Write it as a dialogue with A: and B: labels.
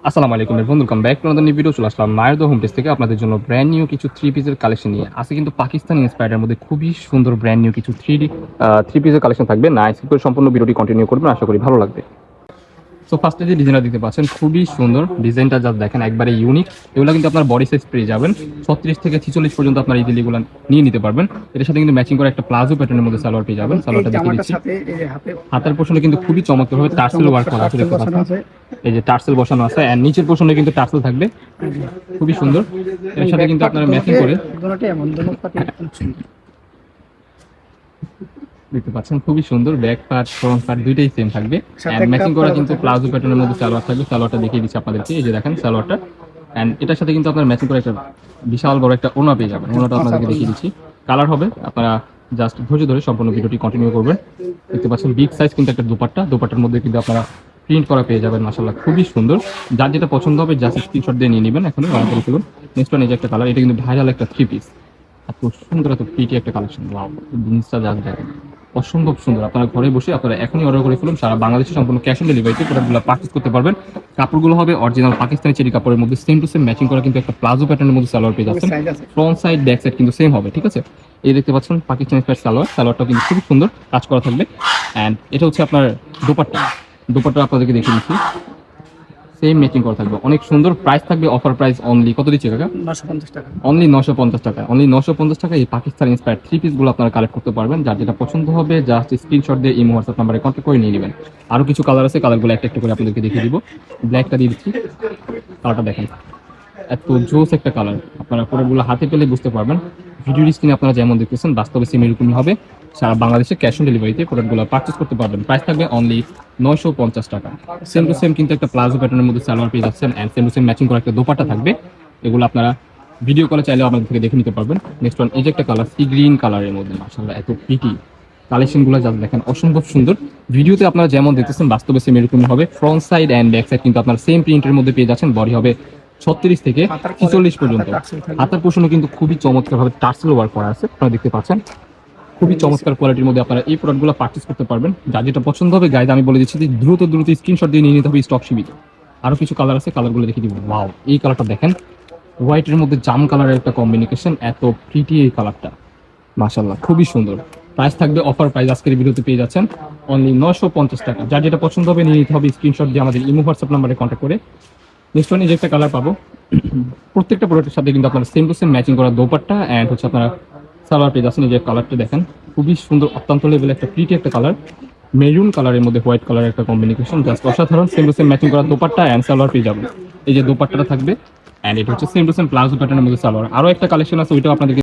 A: আসসালামু আলাইকুম everyone, welcome back to another new video. চলে আসলাম নায়রদ হোম পেজ থেকে আপনাদের জন্য ব্র্যান্ড নিউ কিছু থ্রি পিসের কালেকশন নিয়ে। আজকে কিন্তু পাকিস্তানি ইন্সপায়ার্ডের মধ্যে খুবই সুন্দর ব্র্যান্ড নিউ কিছু থ্রি পিসের কালেকশন থাকবে। না স্কিপ করে সম্পূর্ণ ভিডিওটি কন্টিনিউ করবেন, আশা করি ভালো লাগবে। সো ফার্স্টে যে ডিজাইনটা দেখতে পাচ্ছেন খুবই সুন্দর ডিজাইনটা, যা দেখেন একবারে ইউনিক। এগুলো কিন্তু আপনার বডি সাইজ পেয়ে যাবেন 36 থেকে 46 পর্যন্ত আপনার ইজিলি এগুলো নিয়ে নিতে পারবেন। এর সাথে কিন্তু ম্যাচিং করে একটা প্লাজো প্যাটার্নের মধ্যে সালোয়ার পেয়ে যাবেন। সালোয়ারটা দেখিয়ে দিচ্ছি। হাতের পোর্শনে কিন্তু খুবই চমৎকারভাবে টার্সেল ওয়ার্ক করা আছে, দেখতে পাচ্ছেন। এই যে টার্সেল বসানো আছে, এন্ড নিচের পোর্শনে কিন্তু টার্সেল থাকবে, খুবই সুন্দর। এর সাথে কিন্তু আপনারা ম্যাচিং করে দেখতে পাচ্ছেন খুবই সুন্দর ব্যাক পার্ট ফ্রন্ট পার্ট দুইটাই সেম থাকবে। এন্ড ম্যাচিং করা কিন্তু প্লাজো প্যাটার্নের মধ্যে সালোয়ার থাকবে। সালোয়ারটা দেখিয়ে দিচ্ছি আপনাদেরকে, এই যে দেখেন সালোয়ারটা। এন্ড এটার সাথে কিন্তু আপনার ম্যাচিং করে একটা বিশাল বড় একটা ওনা পেয়ে যাবেন। ওনাটা আপনাদেরকে দেখিয়ে দিচ্ছি, কালার হবে। আপনারা জাস্ট ধৈর্য ধরে সম্পূর্ণ ভিডিওটি কন্টিনিউ করবেন। দেখতে পাচ্ছেন বিগ সাইজ কিন্তু একটা দোপাট্টার মধ্যে কিন্তু আপনারা প্রিন্ট করা পেয়ে যাবেন। মাশাআল্লাহ খুবই সুন্দর। যার যেটা পছন্দ হবে জাস্ট স্ক্রিনশট দিয়ে নিয়ে নেবেন। এখন অর্ডার করে ফেলুন। নেক্সট ওয়ান এই যে একটা কালার, এটা কিন্তু ভাইরাল একটা থ্রি পিস। এত সুন্দর, এত প্রিটি একটা কালেকশন। ওয়াও, জিনিসটা যা দেখেন অসম্ভব সুন্দর। আপনারা ঘরে বসে আপনারা এখনই অর্ডার করে ফেলুন। সারা বাংলাদেশে সম্পূর্ণ ক্যাশ অন ডেলিভারিতে প্রোডাক্টগুলো পারচেজ করতে পারবেন। কাপড়গুলো হবে অরিজিনাল পাকিস্তানি চেরি কাপড়ের মধ্যে সেম টু সেম ম্যাচিং করা কিন্তু একটা প্লাজো প্যাটার্নের মধ্যে সালোয়ার পেয়ে যাচ্ছেন। ফ্রন্ট সাইড ব্যাক সাইড কিন্তু সেম হবে, ঠিক আছে। এই দেখতে পাচ্ছেন পাকিস্তানি সালোয়ারটা কিন্তু খুবই সুন্দর কাজ করা থাকবে। অ্যান্ড এটা হচ্ছে আপনার দোপাট্টা আপনাদেরকে দেখিয়ে দিচ্ছি, সেম ম্যাচিং করা থাকবে, অনেক সুন্দর। প্রাইস থাকবে অফার প্রাইস অনলি কত দিচ্ছে কাকা? 950 টাকা। অনলি 950 টাকা। অনলি 950 টাকা এই পাকিস্তান ইন্সপায়ার থ্রি পিসগুলো আপনারা কালেক্ট করতে পারবেন। যার যেটা পছন্দ হবে জাস্ট স্ক্রিনশট দিয়ে ইমো হোয়াটসঅ্যাপ নাম্বারে কন্ট্যাক্ট করে নিয়ে নেবেন। আরও কিছু কালার আছে, কালারগুলো একটা একটা করে আপনাদেরকে দেখিয়ে দিব। ব্ল্যাকটা দিয়ে দিচ্ছি, কালারটা দেখেন এত জোস একটা কালার। আপনারা প্রোডাক্টগুলো হাতে পেলে বুঝতে পারবেন। ভিডিওর স্ক্রিনে আপনারা যেমন দেখতেছেন বাস্তবে সেম এরকমই হবে। সারা বাংলাদেশে ক্যাশ অন ডেলিভারিতে প্রোডাক্টগুলো পারচেস করতে পারবেন। প্রাইস থাকবে অনলি 950 টাকা। সেম টু সেম কিন্তু একটা প্লাজো প্যাটার্নের মধ্যে সালোয়ার পেয়ে যাচ্ছেন। And same to same matching করা একটা দোপাট্টা থাকবে। এগুলো আপনারা ভিডিও কলে চাইলেও আমাদের থেকে দেখে নিতে পারবেন। নেক্সট ওয়ান এই যে একটা কালার, সি গ্রিন কালারের মধ্যে মাশাআল্লাহ এত প্রিটি কালেকশনগুলো যা দেখেন অসম্ভব সুন্দর। ভিডিওতে আপনারা যেমন দেখতেছেন বাস্তবে সেম এরকমই হবে। Front side and back side কিন্তু আপনারা সেম প্রিন্টের মধ্যে পেয়ে যাচ্ছেন। বডি হবে 36 থেকে 46 পর্যন্ত। হাতার পোষণে কিন্তু খুবই চমৎকার ভাবে টার্সেল ওয়ার্ক করা আছে, আপনারা দেখতে পাচ্ছেন। খুবই চমৎকার কোয়ালিটির মধ্যে আপনারা এই প্রোডাক্টগুলো পারচেস করতে পারবেন। যার যেটা পছন্দ হবে গাইড আমি বলে দিচ্ছি যে দ্রুত স্ক্রিনশট দিয়ে নিয়ে নিতে হবে, স্টক সীমিত। আরো কিছু কালার আছে, কালারগুলো দেখে দিব। ওয়াও, এই কালারটা দেখেন, হোয়াইটের মধ্যে জাম কালারের একটা কম্বিনেশন, এত প্রিটি এই কালারটা মাশাআল্লাহ খুবই সুন্দর। প্রাইস থাকবে অফার প্রাইস আজকের ভিডিওতে পেয়ে যাচ্ছেন অনলি 950 টাকা। যার যেটা পছন্দ হবে নিয়ে নিতে হবে স্ক্রিনশট দিয়ে আমাদের ইমো হোয়াটসঅ্যাপ নাম্বারে কন্ট্যাক্ট করে। নেক্সট ওয়ান এই যে একটা কালার পাবো। প্রত্যেকটা প্রোডাক্টের সাথে কিন্তু আপনারা সেম টু সেম ম্যাচিং করা দোপাট্টা অ্যান্ড হচ্ছে আপনারা সালোয়ার পেয়ে যাচ্ছেন। এই যে কালারটা দেখেন খুবই সুন্দর, অত্যন্ত লেভেল একটা প্রিটি একটা কালার। মেরুন কালারের মধ্যে হোয়াইট কালারের একটা কম্বিনেশন, জাস্ট অসাধারণ। সেম টু সেম ম্যাচিং করা দোপাট্টা অ্যান্ড সালোয়ার পেয়ে যাবেন। এই যে দোপাট্টাটা থাকবে অ্যান্ড এটা হচ্ছে সেম টু সেম প্লাজো প্যাটার্নের মধ্যে সালোয়ার। আরও একটা কালেকশন আছে, ওইটাও আপনাদেরকে